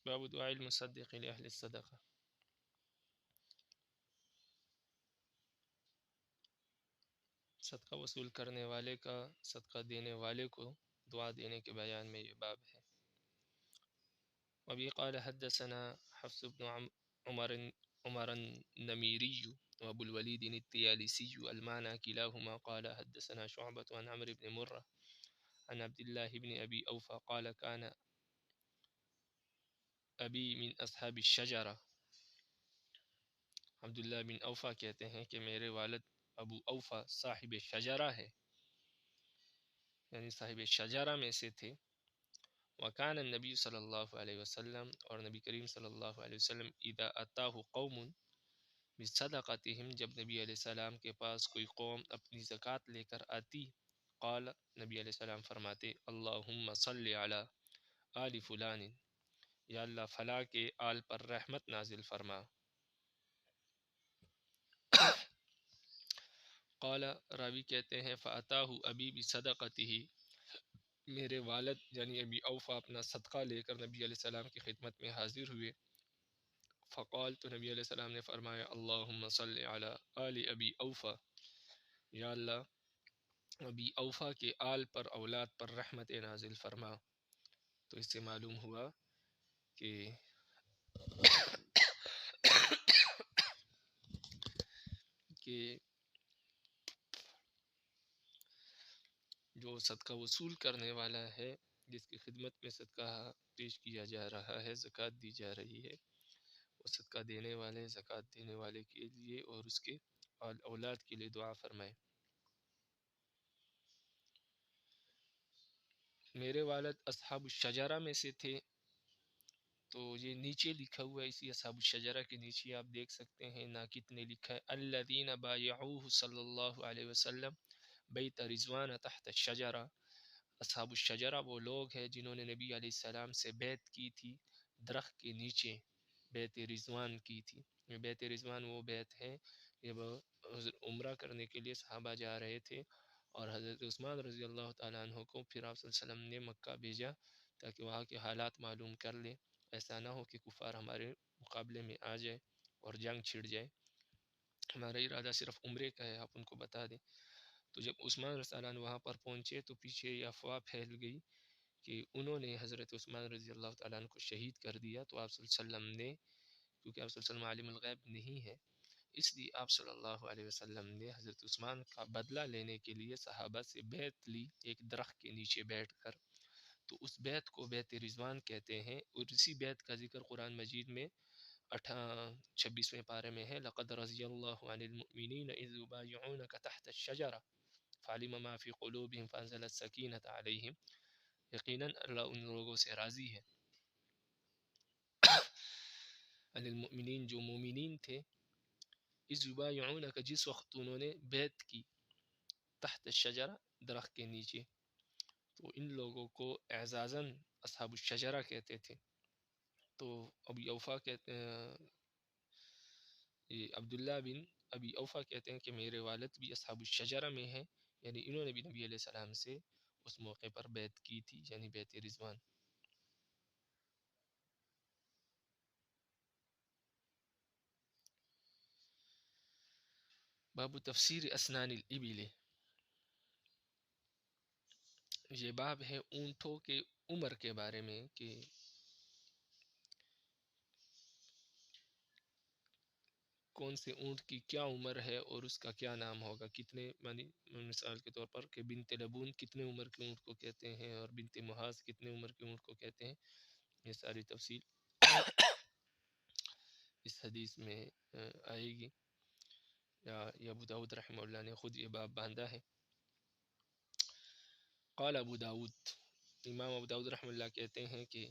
باب دعاء المصدق لأهل الصدقہ۔ صدقہ وصول کرنے والے کا صدقہ دینے والے کو دعا دینے کے بیان میں یہ باب ہے۔ وبی قال حدثنا حفص بن عمر النمیری وابو الولید الطیالسی المعنى كلاهما قال حدثنا شعبة عن عمرو بن مرة عن عبد الله بن أبي أوفى قال كان أبي من أصحاب الشجرة۔ عبداللہ بن اوفا کہتے ہیں کہ میرے والد ابو اوفا صاحب شجرہ ہے، یعنی صاحب شجرہ میں سے تھے۔ وکان النبی صلی اللہ علیہ وسلم، اور نبی کریم صلی اللہ علیہ وسلم اذا اتاہ قوم بصدقتہم، جب نبی علیہ السلام کے پاس کوئی قوم اپنی زکوٰۃ لے کر آتی، قال، نبی علیہ السلام فرماتے، اللہم صلی علی آل فلان، یا اللہ فلاں کے آل پر رحمت نازل فرما۔ قال، راوی کہتے ہیں فاتاہ ابی بصدقتہ، میرے والد یعنی ابی اوفا اپنا صدقہ لے کر نبی علیہ السلام کی خدمت میں حاضر ہوئے۔ فقال، تو نبی علیہ السلام نے فرمایا، اللہم صلی علی آل ابی اوفا، یا اللہ ابی اوفا کے آل پر، اولاد پر رحمت نازل فرما۔ تو اس سے معلوم ہوا کہ جو صدقہ وصول کرنے والا ہے، جس کی خدمت میں صدقہ پیش کیا جا رہا ہے، زکوٰۃ دی جا رہی ہے، وہ صدقہ دینے والے، زکوٰۃ دینے والے کے لیے اور اس کے اولاد کے لیے دعا فرمائے۔ میرے والد اصحاب الشجرہ میں سے تھے، تو یہ نیچے لکھا ہوا ہے، اسی اصحاب الشجرہ کے نیچے آپ دیکھ سکتے ہیں ناقد نے لکھا ہے الذین بایعوہ صلی اللہ علیہ وسلم بیت رضوان تحت الشجرہ۔ اصحاب الشجرہ وہ لوگ ہیں جنہوں نے نبی علیہ السلام سے بیعت کی تھی درخت کے نیچے، بیت رضوان کی تھی۔ بیت رضوان وہ بیت ہے جب عمرہ کرنے کے لیے صحابہ جا رہے تھے، اور حضرت عثمان رضی اللہ تعالیٰ عنہ کو پھر آپ صلی اللہ علیہ وسلم نے مکہ بھیجا تاکہ وہاں کے حالات معلوم کر لیں، ایسا نہ ہو کہ کفار ہمارے مقابلے میں آ جائے اور جنگ چھڑ جائے، ہمارا ارادہ صرف عمرے کا ہے، آپ ان کو بتا دیں۔ تو جب عثمان رضی اللہ عنہ وہاں پر پہنچے تو پیچھے یہ افواہ پھیل گئی کہ انہوں نے حضرت عثمان رضی اللہ تعالیٰ عنہ کو شہید کر دیا، تو آپ صلی اللہ علیہ وسلم نے، کیونکہ آپ صلی اللہ علیہ وسلم عالم الغیب نہیں ہے، اس لیے آپ صلی اللہ علیہ وسلم نے حضرت عثمان کا بدلہ لینے کے لیے صحابہ سے بیعت لی ایک درخت کے نیچے بیٹھ کر۔ تو اس بیعت کو بیعت رضوان کہتے ہیں، اور اسی بیعت کا ذکر قرآن مجید میں 26ویں پارے میں ہے، لقد رضی اللہ عن المؤمنین اذ یبایعونک تحت الشجرہ فعلم ما فی قلوبہم فانزل السکینۃ علیہم، یقیناً اللہ ان لوگوں سے راضی ہے، عن المؤمنین جو مومنین تھے، اذ یبایعونک جس وقت انہوں نے بیعت کی، تحت الشجرہ درخت کے نیچے، تو ان لوگوں کو اعزازاً اصحاب الشجرہ کہتے تھے۔ تو ابی اوفا کہتے ہیں، عبداللہ بن ابی اوفا کہتے ہیں کہ میرے والد بھی اصحاب الشجرہ میں ہیں، یعنی انہوں نے بھی نبی علیہ السلام سے اس موقع پر بیعت کی تھی، یعنی بیعت رضوان۔ باب تفسیر اسنان الابل، یہ باب ہے اونٹوں کے عمر کے بارے میں کہ کون سے اونٹ کی کیا عمر ہے اور اس کا کیا نام ہوگا، کتنے، مثال کے طور پر کہ بنت لبون کتنے عمر کے اونٹ کو کہتے ہیں اور بنت محاذ کتنے عمر کے اونٹ کو کہتے ہیں، یہ ساری تفصیل اس حدیث میں آئے گی، یا ابو داؤد رحمہ اللہ نے خود یہ باب باندھا ہے۔ قال ابو داؤد، امام ابو داؤد رحمہ اللہ کہتے ہیں کہ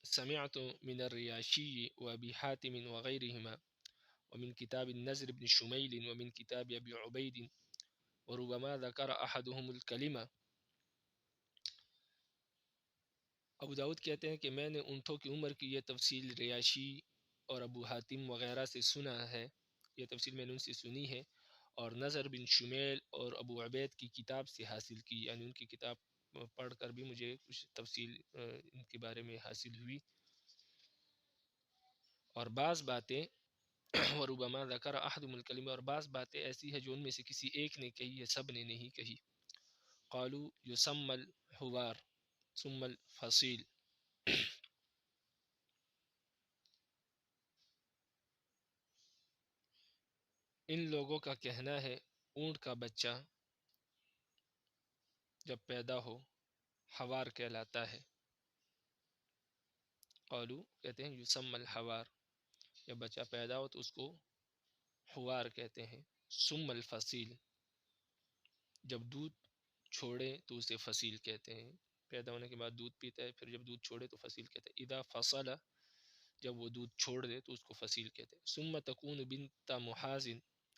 سمعت من الریاشی وابی حاتم وغیرہما ومن کتاب النذر بن شمیل ومن کتاب ابی عبید وربما ذکر احدهم الکلمہ۔ ابو داؤد کہتے ہیں کہ میں نے اونٹوں کی عمر کی یہ تفصیل ریاشی اور ابو حاتم وغیرہ سے سنا ہے، یہ تفصیل میں نے ان سے سنی ہے، اور نظر بن شمیل اور ابو عبید کی کتاب سے حاصل کی، یعنی ان کی کتاب پڑھ کر بھی مجھے کچھ تفصیل ان کے بارے میں حاصل ہوئی. اور بعض باتیں وربما ذکر احدهم الکلمہ، اور بعض باتیں ایسی ہیں جو ان میں سے کسی ایک نے کہی ہے، سب نے نہیں کہی. قالوا یسمى الحوار ثم الفصیل. ان لوگوں کا کہنا ہے اونٹ کا بچہ جب پیدا ہو حوار کہلاتا ہے. قالو کہتے ہیں یسمى الحوار، جب بچہ پیدا ہو تو اس کو حوار کہتے ہیں. ثم الفصیل، جب دودھ چھوڑے تو اسے فصیل کہتے ہیں. پیدا ہونے کے بعد دودھ پیتا ہے، پھر جب دودھ چھوڑے تو فصیل کہتے ہیں. اذا فصل، جب وہ دودھ چھوڑ دے تو اس کو فصیل کہتے ہیں. ثم تکون بنت محاذ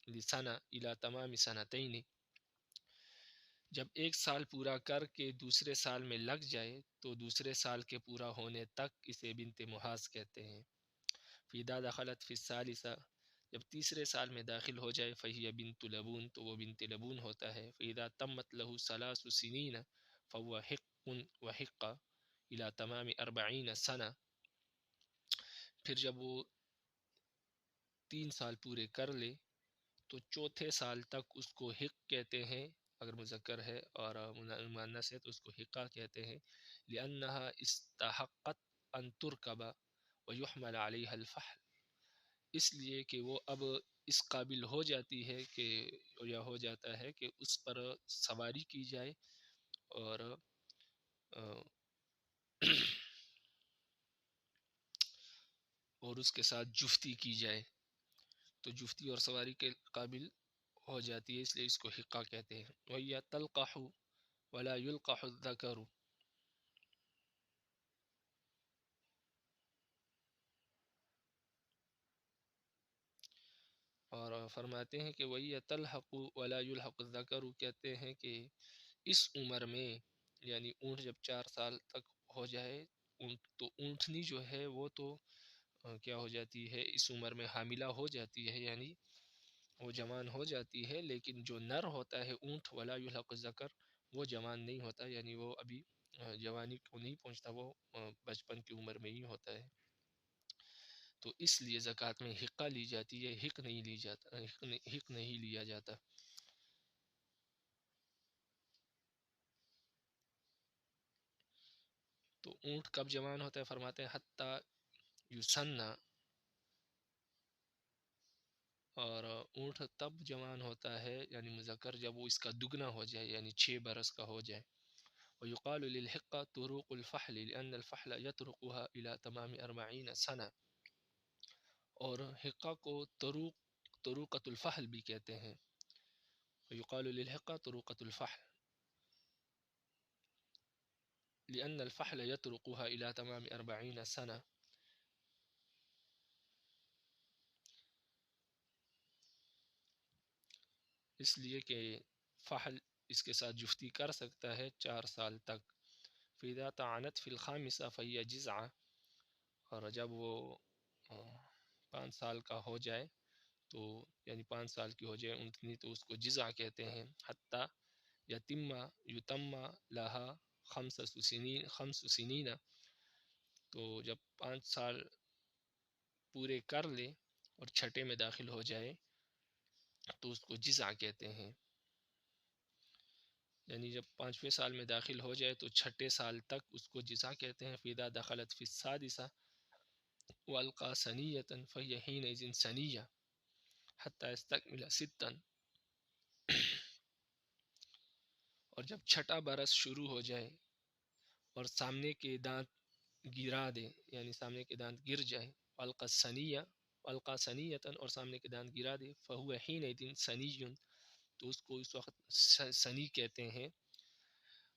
لسنہ الی تمام سنتین، جب ایک سال پورا کر کے دوسرے سال میں لگ جائے تو دوسرے سال کے پورا ہونے تک اسے بنت محاذ کہتے ہیں. فاذا دخلت فی الثالثہ، جب تیسرے سال میں داخل ہو جائے فہی بنت لبون، تو وہ بنت لبون ہوتا ہے. فاذا تمت له 3 سنین فهو حق وحق الى تمام 40 سنہ، پھر جب وہ 3 سال پورے کر لے تو چوتھے سال تک اس کو حق کہتے ہیں اگر مذکر ہے، اور مؤنث ہے تو اس کو حقہ کہتے ہیں. لأنها استحقت ان ترکب ويحمل عليها الفحل، اس لیے کہ وہ اب اس قابل ہو جاتی ہے کہ یا ہو جاتا ہے کہ اس پر سواری کی جائے اور اور اس کے ساتھ جفتی کی جائے، تو جفتی اور سواری کے قابل ہو جاتی ہے، اس لیے اس کو حقہ کہتے ہیں. وَهِيَ تَلْقَحُ وَلَا يُلْقَحُ الذَّكَرُ، اور فرماتے ہیں کہ وَهِيَ تَلْحَقُ وَلَا يُلْحَقُ الذَّكَرُ، کہتے ہیں کہ اس عمر میں، یعنی اونٹ جب 4 سال تک ہو جائے تو اونٹنی جو ہے وہ تو کیا ہو جاتی ہے، اس عمر میں حاملہ ہو جاتی ہے، یعنی وہ جوان ہو جاتی ہے. لیکن جو نر ہوتا ہے اونٹ ولا یلحق الذکر، وہ جوان نہیں ہوتا، یعنی وہ ابھی جوانی کو نہیں پہنچتا، وہ بچپن کی عمر میں ہی ہوتا ہے. تو اس لیے زکوٰۃ میں حقہ لی جاتی ہے، حق نہیں لی جاتا، حق نہیں لیا جاتا. تو اونٹ کب جوان ہوتا ہے؟ فرماتے ہیں حتی یسنہ، اور اونٹ تب جوان ہوتا ہے یعنی مذکر جب وہ اس کا دگنا ہو جائے، یعنی 6 برس کا ہو جائے. ويقال للحقة طروق الفحل لأن الفحل يطرقها إلى تمام 40 سنة، اور حقہ کو طروقۃ الفحل بھی کہتے ہیں. ويقال للحقة طروقۃ الفحل لأن الفحل يطرقها إلى تمام 40 سنة، اس لیے کہ فحل اس کے ساتھ جفتی کر سکتا ہے 4 سال تک. فإذا طعنت في الخامسة فهي جزعة، اور جب وہ 5 سال کا ہو جائے تو یعنی 5 سال کی ہو جائے اونٹنی تو اس کو جزع کہتے ہیں. حتی یتم لها 5 سنین، تو جب 5 سال پورے کر لے اور چھٹے میں داخل ہو جائے تو اس کو جزع کہتے ہیں. یعنی جب 5ویں سال میں داخل ہو جائے تو چھٹے سال تک اس کو جزع کہتے ہیں. فإذا دخلت في السادسة وألقى ثنية فهي حينئذ ثنية حتى يستكمل 6، اور جب چھٹا برس شروع ہو جائے اور سامنے کے دانت گرا دے، یعنی سامنے کے دانت گر جائے، القا ثنیۃ، اور سامنے کے دانت گرا دے، فہو حینئذ ثنی، تو اس کو اس وقت ثنی کہتے ہیں.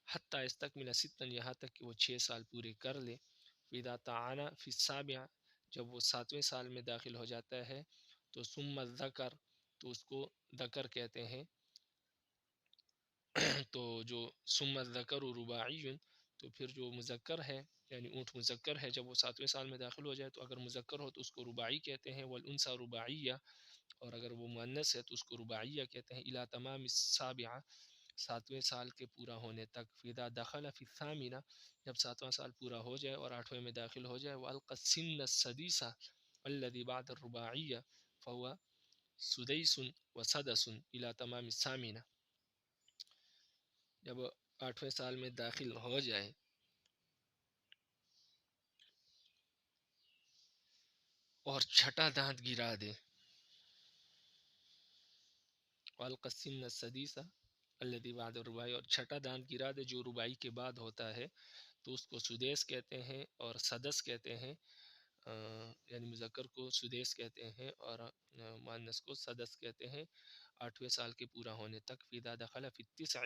حتی استکمل 6، یہاں تک کہ وہ 6 سال پورے کر لے. فاذا طعن فی السابعہ، جب وہ 7ویں سال میں داخل ہو جاتا ہے تو ثم الذکر، تو اس کو ذکر کہتے ہیں. تو جو ثم الذکر رباعی، تو پھر جو مذکر ہے یعنی اونٹ مذکر ہے جب وہ 7ویں سال میں داخل ہو جائے تو اگر مذکر ہو تو اس کو رباعی کہتے ہیں. والانثى رباعیہ، اور اگر وہ مؤنث ہے تو اس کو رباعیہ کہتے ہیں. الی تمام السابعہ 7ویں سال کے پورا ہونے تک. فاذا دخل فی الثامنہ جب 7واں سال پورا ہو جائے اور 8ویں میں داخل ہو جائے. والقى السن السدیسہ الذي بعد الرباعیہ فهو سدیس وسدس الی تمام الثامنہ. جب 8ویں سال میں داخل ہو جائے اور چھٹا دانت گرا دے. والقى السن السدیسہ الذي بعد الرباعی اور چھٹا دانت گرا دے جو رباعی کے بعد ہوتا ہے تو اس کو سدیس کہتے ہیں اور سدس کہتے ہیں. یعنی مذکر کو سدیس کہتے ہیں اور مؤنث کو سدس کہتے ہیں 8ویں سال کے پورا ہونے تک. فاذا دخل فی التسع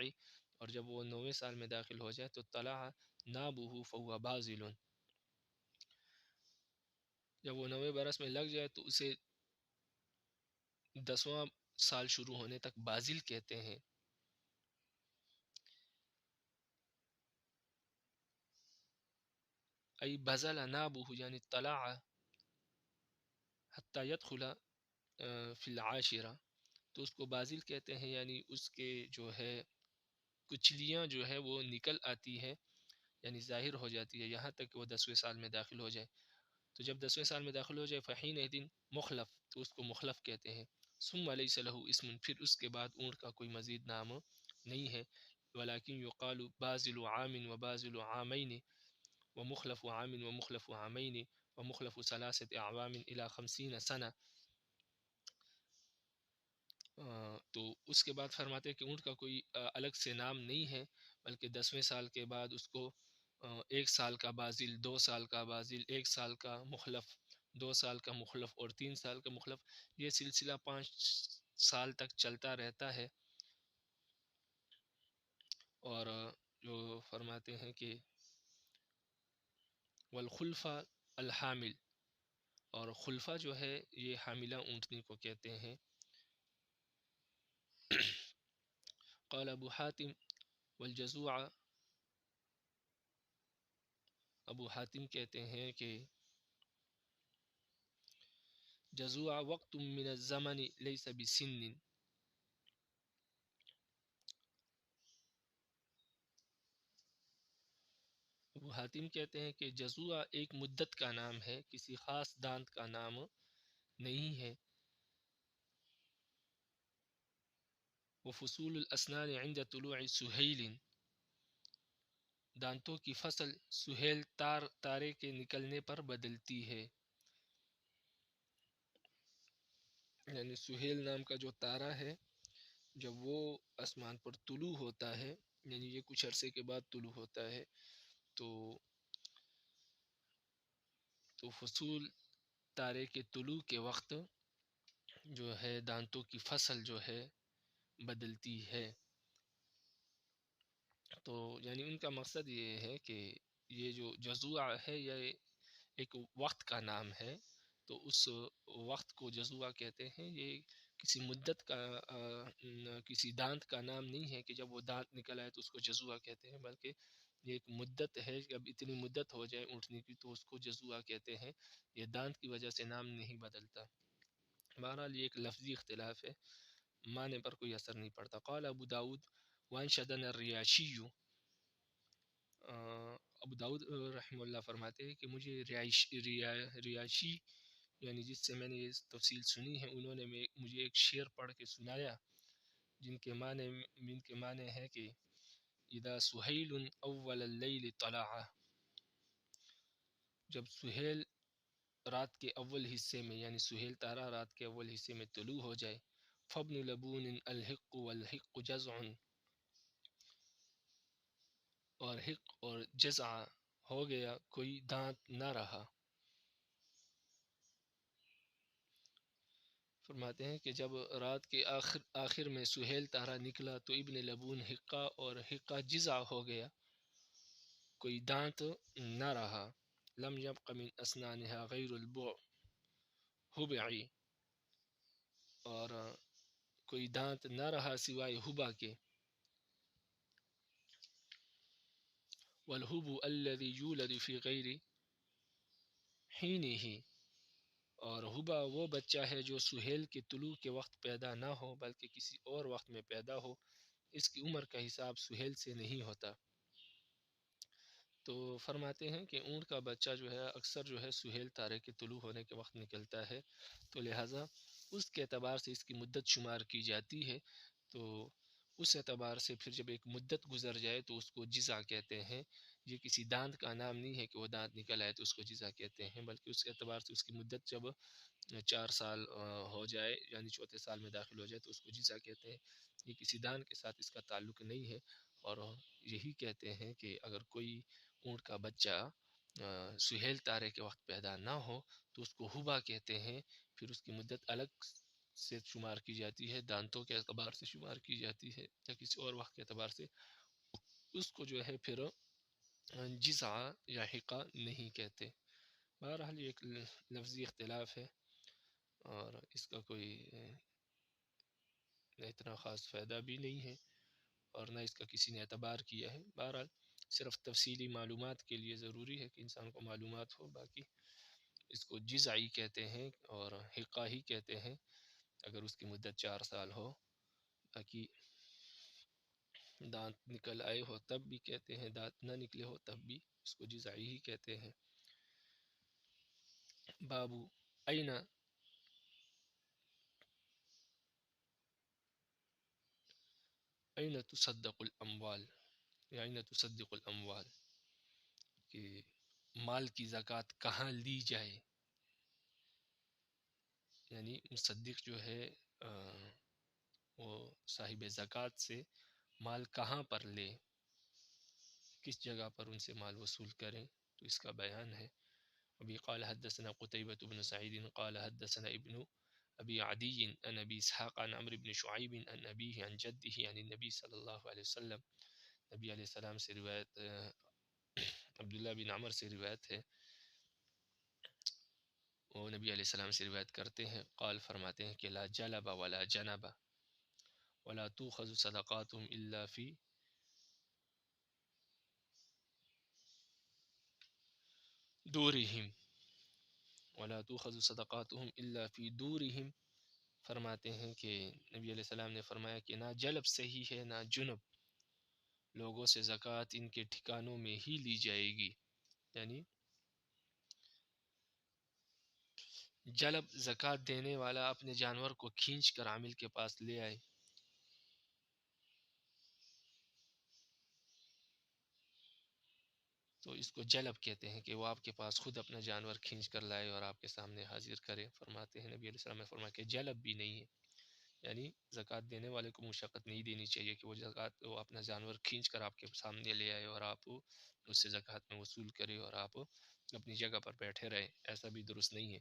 اور جب وہ 9ویں سال میں داخل ہو جائے تو طلع نابه فهو بازل. جب وہ 9ویں برس میں لگ جائے تو اسے 10واں سال شروع ہونے تک بازل کہتے ہیں. ای بزل نابه یعنی طلع حتی يدخل فی العاشرہ تو اس کو بازل کہتے ہیں. یعنی اس کے جو ہے کچلیاں جو ہے وہ نکل آتی ہے یعنی ظاہر ہو جاتی ہے یہاں تک کہ وہ 10ویں سال میں داخل ہو جائے. تو جب 10ویں سال میں داخل ہو جائے فحین دن مخلف تو اس کو مخلف کہتے ہیں. ثم لیس له اسم پھر اس کے بعد اونٹ کا کوئی مزید نام نہیں ہے. ولکن یقال بازل عام وبازل عامین ومخلف عام ومخلف عامین ومخلف ثلاثة اعوام الى 50 سنہ. تو اس کے بعد فرماتے ہیں کہ اونٹ کا کوئی الگ سے نام نہیں ہے بلکہ 10ویں سال کے بعد اس کو 1 سال کا بازل 2 سال کا بازل 1 سال کا مخلف 2 سال کا مخلف اور 3 سال کا مخلف یہ سلسلہ 5 سال تک چلتا رہتا ہے. اور جو فرماتے ہیں کہ والخلفہ الحامل اور خلفہ جو ہے یہ حاملہ اونٹنی کو کہتے ہیں. قال ابو حاتم والجزوع ابو حاتم کہتے ہیں کہ جزوع وقت من الزمن لیس بسن. ابو حاتم کہتے ہیں کہ جزوع ایک مدت کا نام ہے کسی خاص دانت کا نام نہیں ہے. وفصول الاسنان عند طلوع سہیل دانتوں کی فصل سہیل تارے کے نکلنے پر بدلتی ہے. یعنی سہیل نام کا جو تارہ ہے جب وہ آسمان پر طلوع ہوتا ہے یعنی یہ کچھ عرصے کے بعد طلوع ہوتا ہے تو فصول تارے کے طلوع کے وقت جو ہے دانتوں کی فصل جو ہے بدلتی ہے. تو یعنی ان کا مقصد یہ ہے کہ یہ جو جزوع ہے یہ ایک وقت کا نام ہے تو اس وقت کو جزوع کہتے ہیں. یہ کسی مدت کا کسی دانت کا نام نہیں ہے کہ جب وہ دانت نکل آئے تو اس کو جزوع کہتے ہیں بلکہ یہ ایک مدت ہے. جب اتنی مدت ہو جائے اونٹنی کی تو اس کو جزوع کہتے ہیں. یہ دانت کی وجہ سے نام نہیں بدلتا. بہرحال یہ ایک لفظی اختلاف ہے معنی پر کوئی اثر نہیں پڑتا. قال ابو داود وانشدنا الریاشی ابو داود رحمہ اللہ فرماتے ہیں کہ مجھے ریاشی یعنی جس سے میں نے یہ تفصیل سنی ہے انہوں نے مجھے ایک شعر پڑھ کے سنایا جن کے معنی ہے کہ اذا سہیل اول اللیل طلع جب سہیل رات کے اول حصے میں یعنی سہیل تارہ رات کے اول حصے میں طلوع ہو جائے. فابن لبون الحق والحق جزع اور حق اور جزع ہو گیا کوئی دانت نہ رہا. فرماتے ہیں کہ جب رات کے آخر میں سہیل تارہ نکلا تو ابن لبون حقہ اور حقہ جزع ہو گیا کوئی دانت نہ رہا. لم يبق من اسنانها غیر البعی اور کوئی دانت نہ رہا سوائے ہبا کے. والہب الذی یولد فی غیر حینہ اور ہبا وہ بچہ ہے جو سہیل کے طلوع کے وقت پیدا نہ ہو بلکہ کسی اور وقت میں پیدا ہو، اس کی عمر کا حساب سہیل سے نہیں ہوتا۔ تو فرماتے ہیں کہ اونٹ کا بچہ جو ہے اکثر جو ہے سہیل تارے کے طلوع ہونے کے وقت نکلتا ہے، تو لہٰذا اس کے اعتبار سے اس کی مدت شمار کی جاتی ہے۔ تو اس اعتبار سے پھر جب ایک مدت گزر جائے تو اس کو جزا کہتے ہیں۔ یہ کسی دانت کا نام نہیں ہے کہ وہ دانت نکل آئے تو اس کو جزا کہتے ہیں، بلکہ اس کے اعتبار سے اس کی مدت جب 4 سال ہو جائے یعنی چوتھے سال میں داخل ہو جائے تو اس کو جزا کہتے ہیں۔ یہ کسی دان کے ساتھ اس کا تعلق نہیں ہے، اور یہی کہتے ہیں کہ اگر کوئی اونٹ کا بچہ سہیل تارے کے وقت پیدا نہ ہو تو اس کو ہبا کہتے ہیں، پھر اس کی مدت الگ سے شمار کی جاتی ہے، دانتوں کے اعتبار سے شمار کی جاتی ہے یا کسی اور وقت کے اعتبار سے، اس کو جو ہے پھر جزا یا حقہ نہیں کہتے۔ بہرحال یہ ایک لفظی اختلاف ہے اور اس کا کوئی اتنا خاص فائدہ بھی نہیں ہے اور نہ اس کا کسی نے اعتبار کیا ہے۔ بہرحال صرف تفصیلی معلومات کے لیے ضروری ہے کہ انسان کو معلومات ہو، باقی اس کو جزعی کہتے ہیں اور حقہ ہی کہتے ہیں اگر اس کی مدت 4 سال ہو، باقی دانت نکل آئے ہو تب بھی کہتے ہیں، دانت نہ نکلے ہو تب بھی اس کو جزعی ہی کہتے ہیں۔ بابو اینا تصدق الاموال یا این تصدق الاموال، کہ مال کی زکوٰۃ کہاں لی جائے، یعنی مصدق جو ہے وہ صاحب زکوٰۃ سے مال کہاں پر لے، کس جگہ پر ان سے مال وصول کریں، تو اس کا بیان ہے۔ ابھی قال حدثنا قتيبة بن سعيد قال حدثنا ابن ابي عدي عن ابي اسحاق عن عمرو بن شعيب عن ابيه عن جده عن النبي صلی اللہ علیہ وسلم، نبی علیہ السلام سے روایت، عبداللہ بن عمر سے روایت ہے، وہ نبی علیہ السلام سے روایت کرتے ہیں، قال فرماتے ہیں کہ لا جلب ولا جنب ولا تؤخذ صدقاتهم الا في دورهم ولا تؤخذ صدقاتهم الا في دورهم، فرماتے ہیں کہ نبی علیہ السلام نے فرمایا کہ نہ جلب صحیح ہے نہ جنب، لوگوں سے زکوٰۃ ان کے ٹھکانوں میں ہی لی جائے گی، یعنی جلب زکوٰۃ دینے والا اپنے جانور کو کھینچ کر عامل کے پاس لے آئے، تو اس کو جلب کہتے ہیں کہ وہ آپ کے پاس خود اپنا جانور کھینچ کر لائے اور آپ کے سامنے حاضر کرے۔ فرماتے ہیں نبی علیہ السلام نے فرمایا کہ جلب بھی نہیں ہے، یعنی زکوٰۃ دینے والے کو مشقت نہیں دینی چاہیے کہ وہ اپنا جانور کھینچ کر آپ کے سامنے لے آئے اور آپ اس سے زکوٰۃ میں وصول کرے اور آپ اپنی جگہ پر بیٹھے رہے، ایسا بھی درست نہیں ہے۔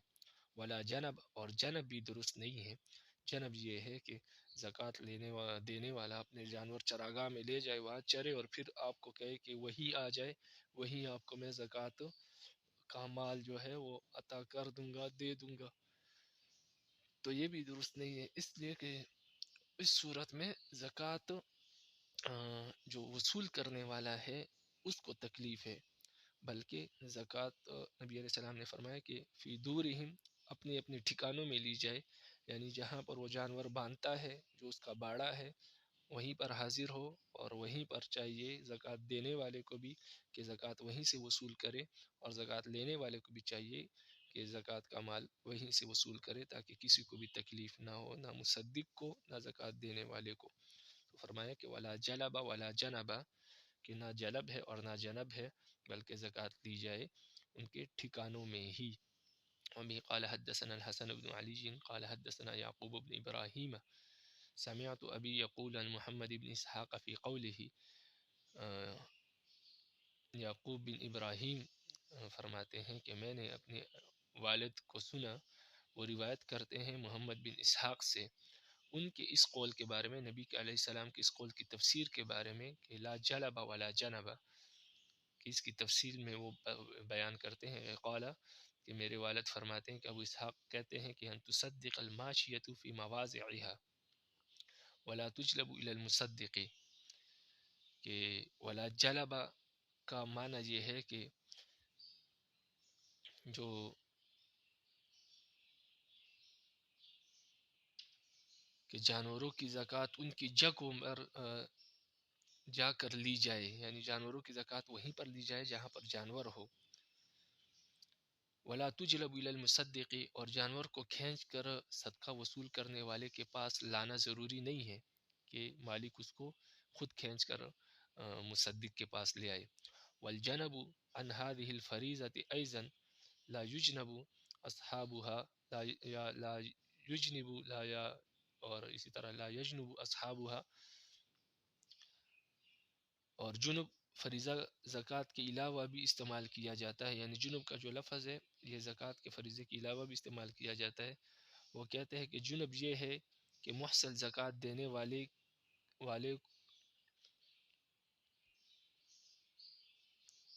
ولا جنب، اور جنب بھی درست نہیں ہے۔ جنب یہ ہے کہ زکوٰۃ دینے والا اپنے جانور چراگاہ میں لے جائے، وہاں چرے اور پھر آپ کو کہے کہ وہی آ جائے، وہی آپ کو میں زکوٰۃ کا مال جو ہے وہ عطا کر دوں گا، دے دوں گا، تو یہ بھی درست نہیں ہے، اس لیے کہ اس صورت میں زکوٰۃ جو وصول کرنے والا ہے اس کو تکلیف ہے، بلکہ زکوٰۃ نبی علیہ السلام نے فرمایا کہ فی دورہم، اپنے اپنے ٹھکانوں میں لی جائے، یعنی جہاں پر وہ جانور باندھتا ہے جو اس کا باڑا ہے وہیں پر حاضر ہو، اور وہیں پر چاہیے زکوٰۃ دینے والے کو بھی کہ زکوٰۃ وہیں سے وصول کرے، اور زکوٰۃ لینے والے کو بھی چاہیے کہ زکوٰۃ کا مال وہیں سے وصول کرے، تاکہ کسی کو بھی تکلیف نہ ہو، نہ مصدق کو نہ زکوٰۃ دینے والے کو۔ تو فرمایا کہ ولا جلب ولا جنب، کہ نہ جلب ہے اور نہ جنب ہے، بلکہ زکوٰۃ لی جائے ان کے ٹھکانوں میں ہی۔ وبه قال حدثنا الحسن بن علي قال حدثنا يعقوب بن إبراهيم سمعت أبي يقول عن محمد بن إسحاق في قوله، یعقوب بن ابراہیم فرماتے ہیں کہ میں نے اپنے والد کو سنا، وہ روایت کرتے ہیں محمد بن اسحاق سے، ان کے اس قول کے بارے میں، نبی علیہ السلام کے اس قول کی تفسیر کے بارے میں کہ لا جلب ولا جنب، کہ اس کی تفصیل میں وہ بیان کرتے ہیں، قال کہ میرے والد فرماتے ہیں کہ ابو اسحاق کہتے ہیں کہ ان تصدق الماشیۃ فی مواضعها ولا تجلب الی المصدق، کہ ولا جلب کا معنی یہ ہے کہ جو کہ جانوروں کی زکوٰۃ ان کی جگہوں پر جا کر لی جائے، یعنی جانوروں کی زکوٰۃ وہیں پر لی جائے جہاں پر جانور ہو۔ ولا تجلب الی المصدق، اور جانور کو کھینچ کر صدقہ وصول کرنے والے کے پاس لانا ضروری نہیں ہے کہ مالک اس کو خود کھینچ کر مصدق کے پاس لے آئے۔ والجنب عن هذه الفریضة ایضا لا یجنب اصحابها لا یجنب لا یا اور اسی طرح لا یجنب اصحابها، اور جنب فریضہ زکوٰۃ کے علاوہ بھی استعمال کیا جاتا ہے، یعنی جنب کا جو لفظ ہے یہ زکوٰۃ کے فریضے کے علاوہ بھی استعمال کیا جاتا ہے۔ وہ کہتے ہیں کہ جنب یہ ہے کہ محصل زکوٰۃ دینے والے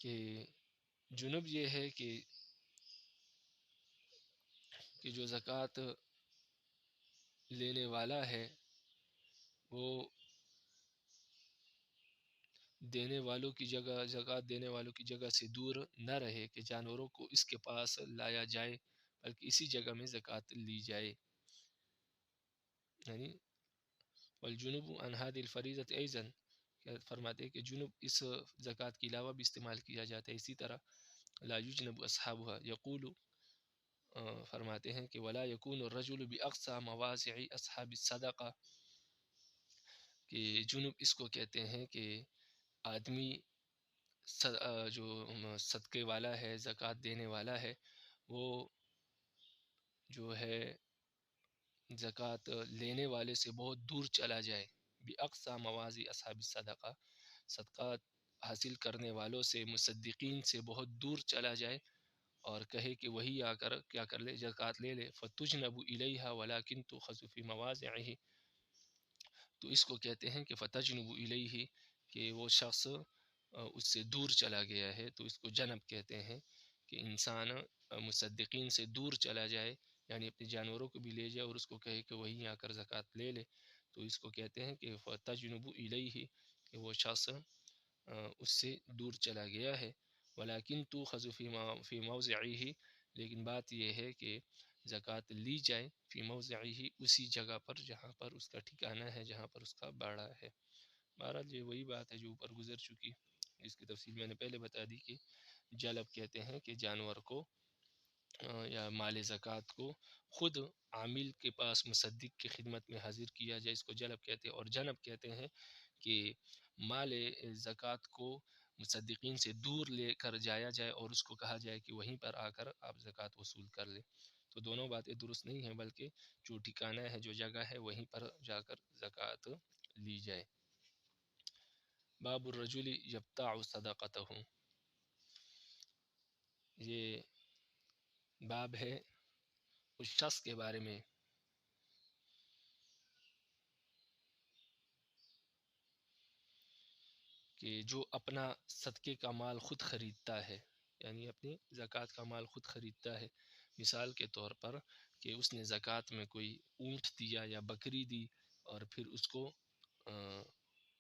کہ جنب یہ ہے کہ جو زکوٰۃ لینے والا ہے وہ دینے والوں کی جگہ، زکوٰۃ دینے والوں کی جگہ سے دور نہ رہے کہ جانوروں کو اس کے پاس لایا جائے، بلکہ اسی جگہ میں زکوٰۃ لی جائے۔ یعنی والجنوب عن هذه الفریضة ایضا، فرماتے ہیں کہ جنوب اس زکوٰۃ کے علاوہ بھی استعمال کیا جاتا ہے۔ اسی طرح لا یجنب اصحابها، یقول فرماتے ہیں کہ ولا یکون الرجل باقصى مواضع اصحاب الصدقہ، کہ جنوب اس کو کہتے ہیں کہ آدمی جو صدقے والا ہے، زکوٰۃ دینے والا ہے، وہ جو ہے زکوٰۃ لینے والے سے بہت دور چلا جائے۔ باقصى مواضع اصحاب الصدقہ، صدقات حاصل کرنے والوں سے، مصدقین سے بہت دور چلا جائے اور کہے کہ وہی آ کر کیا کر لے، زکوٰۃ لے لے۔ فتجنب الیہا ولکن تؤخذ فی مواضعہ، تو اس کو کہتے ہیں کہ فتجنب الیہ، کہ وہ شخص اس سے دور چلا گیا ہے، تو اس کو جنب کہتے ہیں کہ انسان مصدقین سے دور چلا جائے، یعنی اپنے جانوروں کو بھی لے جائے اور اس کو کہے کہ وہیں آ کر زکوٰۃ لے لے، تو اس کو کہتے ہیں کہ فتجنب الیہ، کہ وہ شخص اس سے دور چلا گیا ہے۔ ولیکن تؤخذ فی موضعہ، لیکن بات یہ ہے کہ زکوٰۃ لی جائے فی موضعہ، اسی جگہ پر جہاں پر اس کا ٹھکانہ ہے، جہاں پر اس کا باڑا ہے۔ بہرحال یہ وہی بات ہے جو اوپر گزر چکی، اس کی تفصیل میں نے پہلے بتا دی کہ جلب کہتے ہیں کہ جانور کو یا مال زکوٰۃ کو خود عامل کے پاس مصدق کی خدمت میں حاضر کیا جائے، اس کو جلب کہتے ہیں۔ اور جنب کہتے ہیں کہ مال زکوٰۃ کو مصدقین سے دور لے کر جایا جائے اور اس کو کہا جائے کہ وہیں پر آ کر آپ زکوٰۃ وصول کر لیں۔ تو دونوں باتیں درست نہیں ہیں، بلکہ جو ٹھکانہ ہے، جو جگہ ہے، وہیں پر جا کر زکوٰۃ لی جائے۔ باب الرجل یبتاع صدقتہ، یہ باب ہے اس شخص کے بارے میں کہ جو اپنا صدقے کا مال خود خریدتا ہے، یعنی اپنی زکوٰۃ کا مال خود خریدتا ہے۔ مثال کے طور پر کہ اس نے زکوٰۃ میں کوئی اونٹ دیا یا بکری دی اور پھر اس کو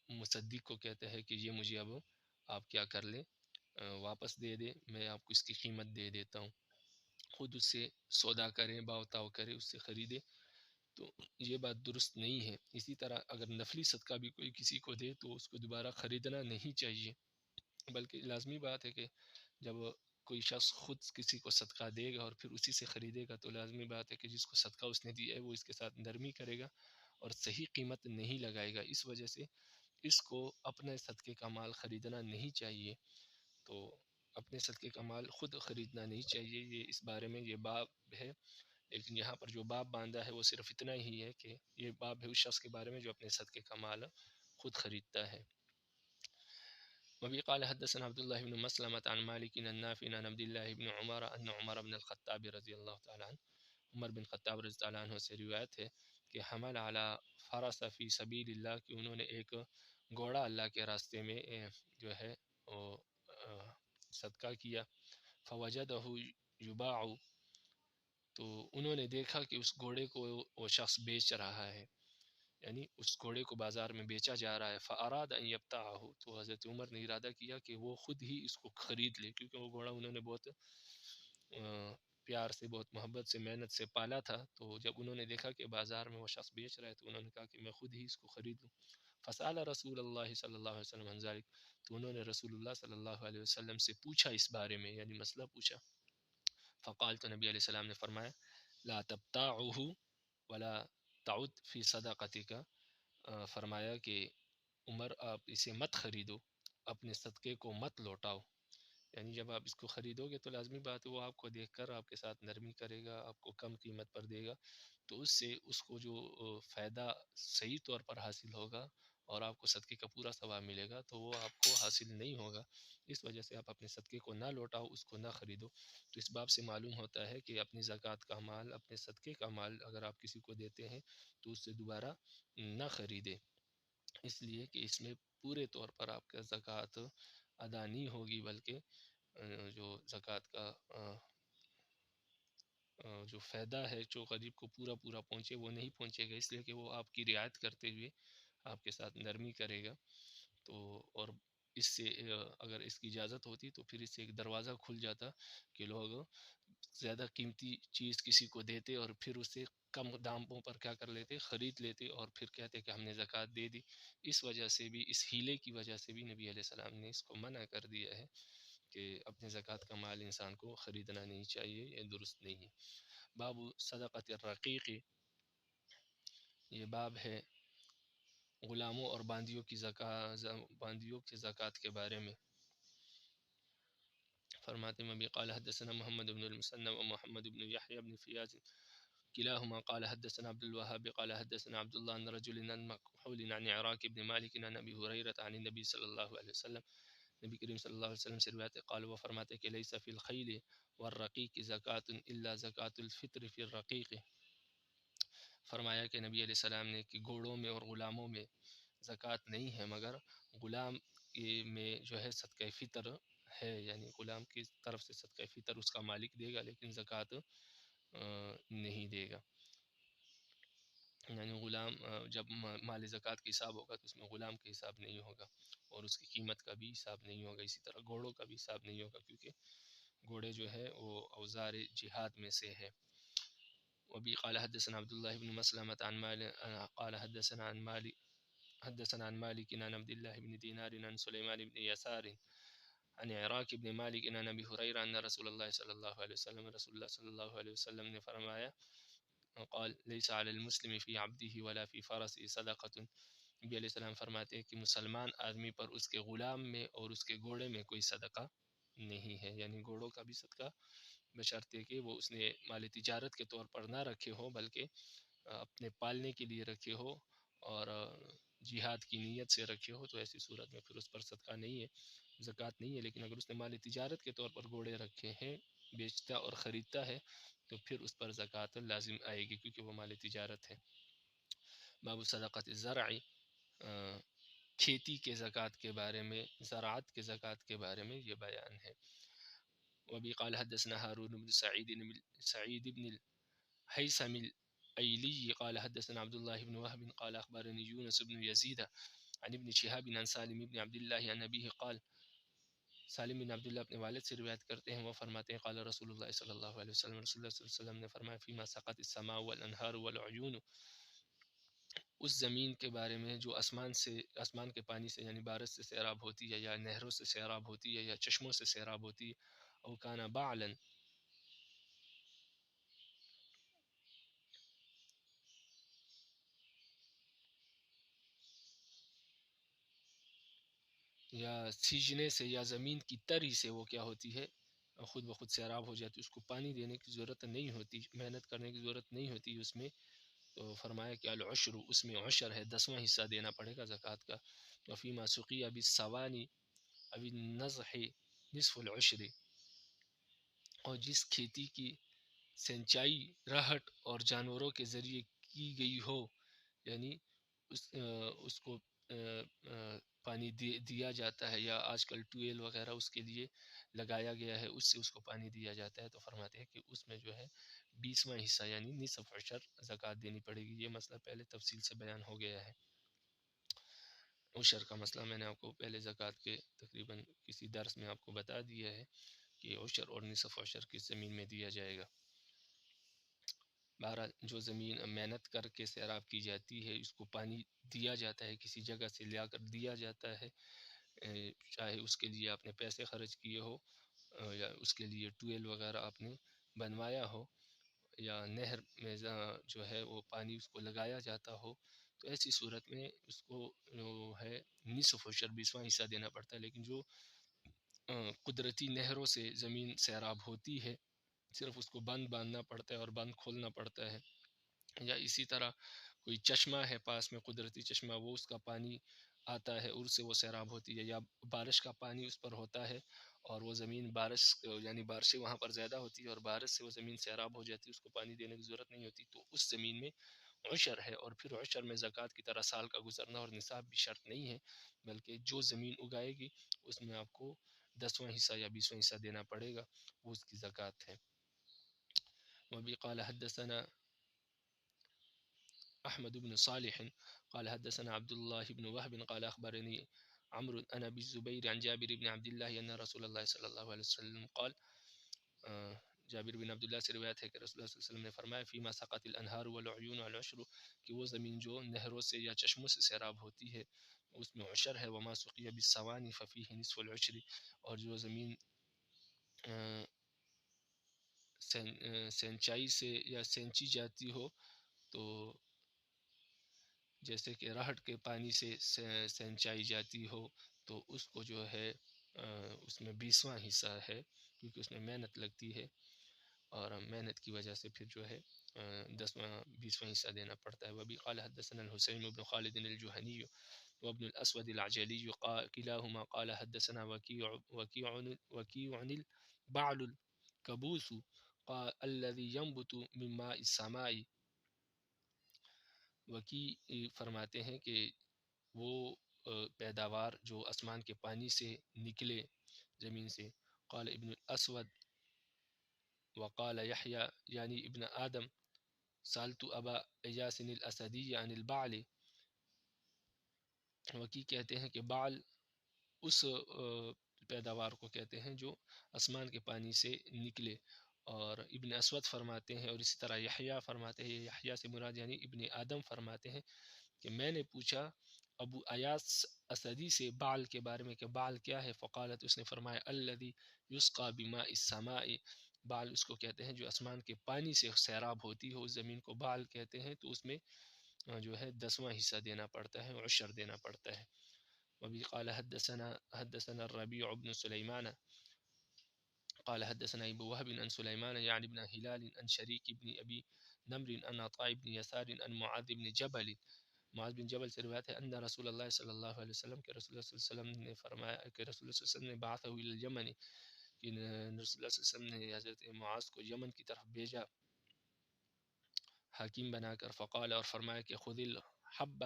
مصدق کو کہتا ہے کہ یہ مجھے اب آپ کیا کر لیں، واپس دے دے، میں آپ کو اس کی قیمت دے دیتا ہوں، خود اس سے سودا کریں، باؤ تاؤ کرے، اس سے خریدے، تو یہ بات درست نہیں ہے۔ اسی طرح اگر نفلی صدقہ بھی کوئی کسی کو دے تو اس کو دوبارہ خریدنا نہیں چاہیے، بلکہ لازمی بات ہے کہ جب کوئی شخص خود کسی کو صدقہ دے گا اور پھر اسی سے خریدے گا تو لازمی بات ہے کہ جس کو صدقہ اس نے دیا ہے وہ اس کے ساتھ نرمی کرے گا اور صحیح قیمت نہیں لگائے گا، اس وجہ سے اس کو اپنے صدقے کا مال خریدنا نہیں چاہیے۔ تو اپنے صدقے کا مال خود خریدنا نہیں چاہیے، یہ اس بارے میں یہ باب ہے۔ لیکن یہاں پر جو باب باندھا ہے وہ صرف اتنا ہی ہے کہ یہ باب ہے اس شخص کے بارے میں جو اپنے صدقے کا مال خود خریدتا ہے۔ وبه قال حدثنا عبد الله بن مسلمة عن مالك النافع عن عبد الله بن عمر أن عمر بن الخطاب رضی اللہ تعالی عنہ، عمر بن خطاب رضی اللہ عنہ سے روایت ہے کہ حمل علی فرس فی سبیل اللہ، کہ انہوں نے ایک گھوڑا اللہ کے راستے میں جو ہے وہ صدقہ کیا، فوجدہ یباع، تو انہوں نے دیکھا کہ اس گھوڑے کو وہ شخص بیچ رہا ہے، یعنی اس گھوڑے کو بازار میں بیچا جا رہا ہے، فاراد ان یبتاعہ، تو حضرت عمر نے ارادہ کیا کہ وہ خود ہی اس کو خرید لے، کیونکہ وہ گھوڑا انہوں نے بہت پیار سے، بہت محبت سے، محنت سے پالا تھا، تو جب انہوں نے دیکھا کہ بازار میں وہ شخص بیچ رہا ہے تو انہوں نے کہا کہ میں خود ہی اس کو خرید لوں. فسأل رسول اللہ صلی اللہ علیہ وسلم عن ذلك، تو انہوں نے رسول اللہ صلی اللہ علیہ وسلم سے پوچھا اس بارے میں، یعنی مسئلہ پوچھا. فقال، تو نبی علیہ السلام نے فرمایا لا تبتاعه ولا تعد فی صدقتک، فرمایا کہ عمر آپ اسے مت خریدو، اپنے صدقے کو مت لوٹاؤ. یعنی جب آپ اس کو خریدو گے تو لازمی بات ہے وہ آپ کو دیکھ کر آپ کے ساتھ نرمی کرے گا، آپ کو کم قیمت پر دے گا، تو اس سے اس کو جو فائدہ صحیح طور پر حاصل ہوگا اور آپ کو صدقے کا پورا ثواب ملے گا تو وہ آپ کو حاصل نہیں ہوگا. اس وجہ سے آپ اپنے صدقے کو نہ لوٹاؤ، اس کو نہ خریدو. تو اس باب سے معلوم ہوتا ہے کہ اپنی زکوٰۃ کا مال، اپنے صدقے کا مال اگر آپ کسی کو دیتے ہیں تو اس سے دوبارہ نہ خریدے، اس لیے کہ اس میں پورے طور پر آپ کا زکوٰۃ ادا نہیں ہوگی، بلکہ جو زکوٰۃ کا جو فائدہ ہے جو غریب کو پورا پورا پہنچے وہ نہیں پہنچے گا، اس لیے کہ وہ آپ کی رعایت کرتے ہوئے آپ کے ساتھ نرمی کرے گا. تو اور اس سے اگر اس کی اجازت ہوتی تو پھر اس سے ایک دروازہ کھل جاتا کہ لوگ زیادہ قیمتی چیز کسی کو دیتے اور پھر اسے کم داموں پر کیا کر لیتے، خرید لیتے اور پھر کہتے کہ ہم نے زکوٰۃ دے دی. اس وجہ سے بھی، اس ہیلے کی وجہ سے بھی نبی علیہ السلام نے اس کو منع کر دیا ہے کہ اپنے زکوٰۃ کا مال انسان کو خریدنا نہیں چاہیے، یہ درست نہیں ہے. باب صدقۃ الرقیق، یہ باب ہے غلاموں اور باندیوں کی زکوٰۃ کے بارے میں. فرماتے ہیں قال حدثنا محمد بن المثنى ومحمد بن يحيى بن فياض كلاهما قال حدثنا عبد الوهاب قال حدثنا عبد الله عن رجل عن مكحول عن عراك بن مالك عن ابي هريره عن النبي صلى الله عليه وسلم، نبی کریم صلی اللہ علیہ وسلم سے روایت ہے، قال وہ فرماتے کہ لیس فی الخیل والرقیق زکوۃ الا زکوۃ الفطر فی الرقیق، فرمایا کہ نبی علیہ السلام نے کہ گھوڑوں میں اور غلاموں میں زکوٰۃ نہیں ہے، مگر غلام میں جو ہے صدقہ فطر ہے، یعنی غلام کی طرف سے صدقہ فطر اس کا مالک دے گا لیکن زکوٰۃ نہیں دے گا. یعنی غلام جب مال زکوٰۃ کا حساب ہوگا تو اس میں غلام کا حساب نہیں ہوگا اور اس کی قیمت کا بھی حساب نہیں ہوگا. اسی طرح گھوڑوں کا بھی حساب نہیں ہوگا کیونکہ گھوڑے جو ہے وہ اوزار جہاد میں سے ہے. وبی قال حدثنا عبد الله بن مسلمة عن مالك قال حدثنا عن مالك عن عبد الله بن دينار عن سليمان بن يسار عن عراك بن مالك عن ابي هريرة ان رسول الله صلى الله عليه وسلم، رسول اللہ صلی اللہ علیہ وسلم نے فرمایا قال ليس على المسلم في عبده ولا في فرسه صدقة، نبی علیہ السلام فرماتے ہیں کہ مسلمان آدمی پر اس کے غلام میں اور اس کے گھوڑے میں کوئی صدقہ نہیں ہے. یعنی گھوڑوں کا بھی صدقہ بشرطے کہ وہ اس نے مال تجارت کے طور پر نہ رکھے ہو بلکہ اپنے پالنے کے لیے رکھے ہو اور جہاد کی نیت سے رکھے ہو، تو ایسی صورت میں پھر اس پر صدقہ نہیں ہے، زکوٰۃ نہیں ہے. لیکن اگر اس نے مال تجارت کے طور پر گھوڑے رکھے ہیں، بیچتا اور خریدتا ہے تو پھر اس پر زکوٰۃ لازم آئے گی کیونکہ وہ مال تجارت ہے. باب صدقۃ الزرع، کھیتی کے زکوٰۃ کے بارے میں، زراعت کے زکوٰۃ کے بارے میں یہ بیان ہے. وبی قال حدثنا هارون بن سعید بن الحیثم الأیلی قال حدثنا عبد الله بن وهب قال اخبرني يونس بن يزيد عن ابن شهاب عن سالم بن عبد الله عن ابيه قال، سالم بن عبداللہ اپنے والد سے روایت کرتے ہیں، وہ فرماتے ہیں قال رسول اللہ صلی اللہ علیہ وسلم، رسول اللہ صلی اللہ علیہ وسلم نے فرمایا فیما سقط السماء والانہار والعیون، اس زمین کے بارے میں جو آسمان کے پانی سے یعنی بارش سے سیراب ہوتی ہے یا نہروں سے سیراب ہوتی ہے یا چشموں سے سیراب ہوتی ہے، او کانا بعلا، یا سیجنے سے یا زمین کی تری سے وہ کیا ہوتی ہے، خود بخود سیراب ہو جاتی، اس کو پانی دینے کی ضرورت نہیں ہوتی، محنت کرنے کی ضرورت نہیں ہوتی اس میں، تو فرمایا کہ العشر، اس میں عشر ہے، 10واں حصہ دینا پڑے گا زکوٰۃ کا. وفیما سقی ابی الثوانی ابی النضح نصف العشر، اور جس کھیتی کی سینچائی راہٹ اور جانوروں کے ذریعے کی گئی ہو، یعنی اس کو پانی دیا جاتا ہے، یا آج کل ٹویل وغیرہ اس کے لیے لگایا گیا ہے، اس سے اس کو پانی دیا جاتا ہے، تو فرماتے ہیں کہ اس میں جو ہے 20واں حصہ یعنی نصف عشر زکوٰۃ دینی پڑے گی. یہ مسئلہ پہلے تفصیل سے بیان ہو گیا ہے. عشر کا مسئلہ میں نے آپ کو پہلے زکوٰۃ کے تقریباً کسی درس میں آپ کو بتا دیا ہے. کہ عشر اور نصف عشر کس زمین میں دیا جائے گا۔ بہرحال جو زمین محنت کر کے سیراب کی جاتی ہے، اس کو پانی دیا جاتا ہے، کسی جگہ سے لیا کر دیا جاتا ہے، چاہے اس کے لیے آپ نے پیسے خرچ کیے ہو یا اس کے لیے ٹویل وغیرہ آپ نے بنوایا ہو، یا نہر میں جو ہے وہ پانی اس کو لگایا جاتا ہو، تو ایسی صورت میں اس کو جو ہے نصف عشر 20واں حصہ دینا پڑتا ہے۔ لیکن جو قدرتی نہروں سے زمین سیراب ہوتی ہے، صرف اس کو بند باندھنا پڑتا ہے اور بند کھولنا پڑتا ہے، یا اسی طرح کوئی چشمہ ہے پاس میں، قدرتی چشمہ، وہ اس کا پانی آتا ہے اور اس سے وہ سیراب ہوتی ہے، یا بارش کا پانی اس پر ہوتا ہے اور وہ زمین بارش یعنی بارشیں وہاں پر زیادہ ہوتی ہے اور بارش سے وہ زمین سیراب ہو جاتی ہے، اس کو پانی دینے کی ضرورت نہیں ہوتی، تو اس زمین میں عشر ہے۔ اور پھر عشر میں زکوٰۃ کی طرح سال کا گزرنا اور نصاب بھی شرط نہیں ہے، بلکہ جو زمین اگائے گی اس میں آپ کو 10واں حصہ یا 20واں حصہ دینا پڑے گا، وہ اس کی زکوٰۃ ہے۔ وبی قال حدثنا احمد بن صالح قال حدثنا عبد الله بن وهب قال اخبرني عمرو عن ابي الزبير عن جابر بن عبد الله ان رسول الله صلى الله عليه وسلم قال، جابر بن عبداللہ سے روایت ہے کہ رسول اللہ صلی اللہ علیہ وسلم نے فرمایا فیما سقط الانہار والعیون والعشر، کہ وہ زمین جو نہروں سے یا چشموں سے سیراب ہوتی ہے اس میں عشر ہے، وما سقی بالصوانی ففیہ نصف العشر، اور جو زمین سینچائی سے یا سینچی جاتی ہو، تو جیسے کہ راہٹ کے پانی سے سینچائی جاتی ہو، تو اس کو جو ہے اس میں 20واں حصہ ہے، کیونکہ اس میں محنت لگتی ہے اور محنت کی وجہ سے پھر جو ہے 10واں 20واں حصہ دینا پڑتا ہے۔ وبی قال حدثنا الحسین بن خالد الجوہنی وابن الاسود العجلی کلاہما قال حدثنا وکیع البعل الکبوس الذي ينبت من ماء السماء، وکیع فرماتے ہیں کہ وہ پیداوار جو آسمان کے پانی سے نکلے زمین سے، قال ابن الاسود وقال یحییٰ یعنی ابن آدم سالت ابا ایاس الاسدی عن البعل، وکیع کہتے ہیں کہ بعل اس پیداوار کو کہتے ہیں جو آسمان کے پانی سے نکلے، اور ابن اسود فرماتے ہیں، اور اسی طرح یحییٰ فرماتے ہیں، یحییٰ سے مراد یعنی ابن آدم فرماتے ہیں کہ میں نے پوچھا ابو ایاس اسدی سے بعل کے بارے میں کہ بعل کیا ہے، فقالت، اس نے فرمایا الذی یسقى بماء السماء، بعل اس کو کہتے ہیں جو آسمان کے پانی سے سیراب ہوتی ہو، اس زمین کو بعل کہتے ہیں، تو اس میں جو ہے 10واں حصہ دینا پڑتا ہے، عشر دینا پڑتا ہے۔ وبی قال حدثنا الربيع بن سليمان قال حدثنا ابو وهب عن سليمان يعني بن هلال عن شريك بن ابي نمر عن عطاء بن يسار عن معاذ بن جبل، معاذ بن جبل سے روایت ہے ان رسول اللہ صلی اللہ علیہ وسلم کہ رسول اللہ صلی اللہ علیہ وسلم نے فرمایا کہ رسول اللہ صلی اللہ علیہ وسلم نے بعثه الى اليمن، کہ رسول اللہ صلی اللہ علیہ وسلم نے حضرت معاذ کو یمن کی طرف بھیجا حاکم بنا کر، فقال، اور فرمایا کہ خذ الحب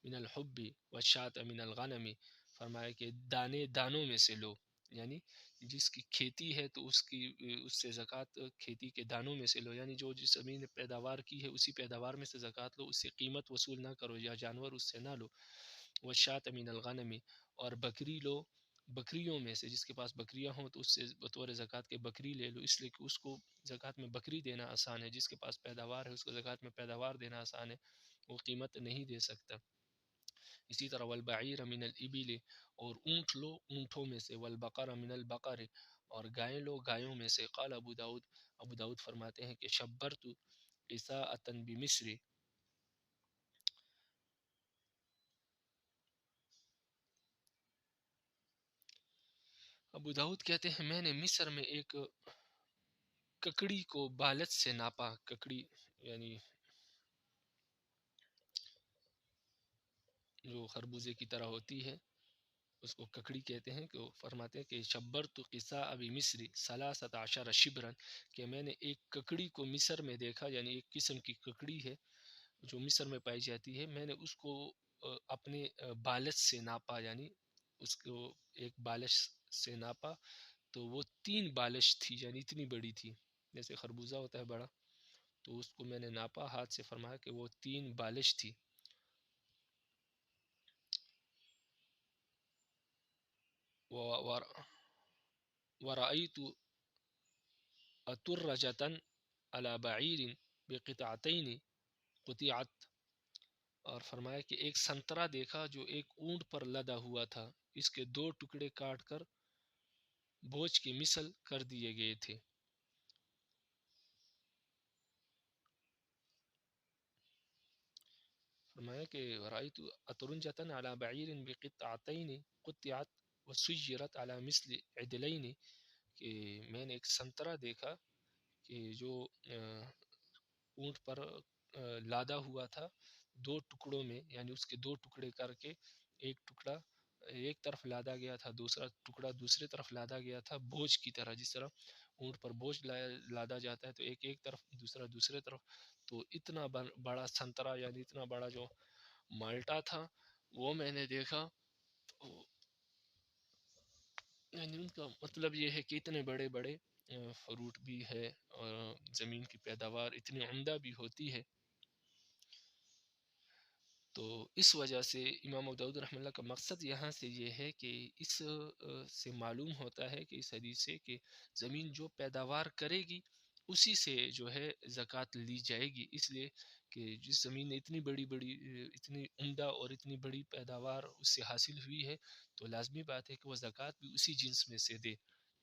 من الحب والشاة من الغنم، فرمایا کہ دانے دانوں میں سے لو، یعنی جس کی کھیتی ہے تو اس سے زکوٰۃ کھیتی کے دانوں میں سے لو، یعنی جو جس زمین پیداوار کی ہے اسی پیداوار میں سے زکوٰۃ لو، اس سے قیمت وصول نہ کرو یا جانور اس سے نہ لو، والشاة من الغنم، اور بکری لو بکریوں میں سے، جس کے پاس بکریاں ہوں تو اس سے بطور زکوٰۃ کے بکری لے لو، اس لیے کہ اس کو زکوٰۃ میں بکری دینا آسان ہے، جس کے پاس پیداوار ہے اس کو زکوٰۃ میں پیداوار دینا آسان ہے، وہ قیمت نہیں دے سکتا۔ اسی طرح والبعیر من الابل، اور اونٹ لو اونٹوں میں سے، والبقر من البقر، اور گائیں لو گایوں میں سے۔ قال ابو داود فرماتے ہیں کہ شبرت قساءۃ بمصر، ابو داود کہتے ہیں میں نے مصر میں ایک ککڑی کو بالت سے ناپا، ککڑی یعنی جو خربوزے کی طرح ہوتی ہے اس کو ککڑی کہتے ہیں، کہ وہ فرماتے ہیں کہ شبرت قصاء ابی مصری 13 شبرا، کہ میں نے ایک ککڑی کو مصر میں دیکھا، یعنی ایک قسم کی ککڑی ہے جو مصر میں پائی جاتی ہے، میں نے اس کو اپنے بالش سے ناپا، یعنی اس کو ایک بالش سے ناپا تو وہ 3 بالش تھی، یعنی اتنی بڑی تھی، جیسے خربوزہ ہوتا ہے بڑا، تو اس کو میں نے ناپا ہاتھ سے، فرمایا کہ وہ 3 بالش تھی۔ ورأيت اترجتن علی بعیر بقطعتین قطعت، اور فرمایا کہ ایک سنترا دیکھا جو ایک اونٹ پر لدا ہوا تھا، اس کے دو ٹکڑے کاٹ کر بوجھ کی مثل کر دیے گئے تھے. فرمایا کہ رأیت اترنجتن علی بعیر بقطعتین قطعت وسجرت علی مثل عدلین، کہ میں نے ایک سنترا دیکھا کہ جو اونٹ پر لادا ہوا تھا دو ٹکڑوں میں، یعنی اس کے دو ٹکڑے کر کے ایک ٹکڑا ایک طرف لادا گیا تھا، دوسرا ٹکڑا دوسری طرف لادا گیا تھا، بوجھ کی طرح. جس طرح اونٹ پر بوجھ لادا جاتا ہے تو ایک ایک طرف دوسرا دوسرے طرف. تو اتنا بڑا سنترا، یعنی اتنا بڑا جو مالٹا تھا وہ میں نے دیکھا. یعنی ان کا مطلب یہ ہے کہ اتنے بڑے بڑے فروٹ بھی ہے اور زمین کی پیداوار اتنی عمدہ بھی ہوتی ہے. تو اس وجہ سے امام ابو داؤد رحمہ اللہ کا مقصد یہاں سے یہ ہے کہ اس سے معلوم ہوتا ہے کہ اس حدیث سے کہ زمین جو پیداوار کرے گی اسی سے جو ہے زکوٰۃ لی جائے گی، اس لیے کہ جس زمین نے اتنی بڑی بڑی اتنی عمدہ اور اتنی بڑی پیداوار اس سے حاصل ہوئی ہے تو لازمی بات ہے کہ وہ زکوٰۃ بھی اسی جنس میں سے دے.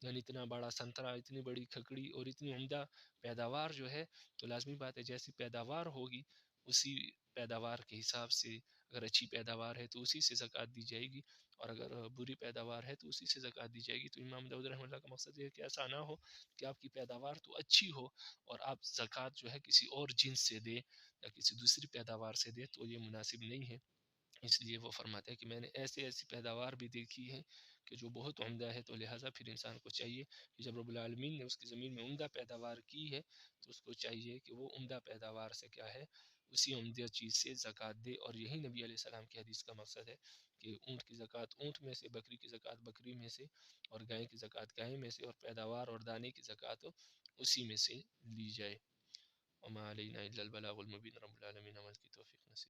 یعنی اتنا بڑا سنترا، اتنی بڑی کھکڑی اور اتنی عمدہ پیداوار جو ہے تو لازمی بات ہے جیسی پیداوار ہوگی اسی پیداوار کے حساب سے، اگر اچھی پیداوار ہے تو اسی سے زکوٰۃ دی جائے گی، اور اگر بری پیداوار ہے تو اسی سے زکوٰۃ دی جائے گی. تو امام داؤد رحمہ اللہ کا مقصد یہ ہے کہ ایسا نہ ہو کہ آپ کی پیداوار تو اچھی ہو اور آپ زکوٰۃ جو ہے کسی اور جنس سے دیں یا کسی دوسری پیداوار سے دیں، تو یہ مناسب نہیں ہے. اس لیے وہ فرماتے ہیں کہ میں نے ایسی پیداوار بھی دیکھی ہے کہ جو بہت عمدہ ہے، تو لہٰذا پھر انسان کو چاہیے کہ جب رب العالمین نے اس کی زمین میں عمدہ پیداوار کی ہے تو اس کو چاہیے کہ وہ عمدہ پیداوار سے کیا ہے اسی عمدہ چیز سے زکوٰۃ دے. اور یہی نبی علیہ السلام کی حدیث کا مقصد ہے کہ اونٹ کی زکوٰۃ اونٹ میں سے، بکری کی زکوٰۃ بکری میں سے، اور گائے کی زکوٰۃ گائے میں سے، اور پیداوار اور دانے کی زکوٰۃ اسی میں سے لی جائے. وما علینا الا البلاغ المبین. رب العالمین عمل کی توفیق نصیب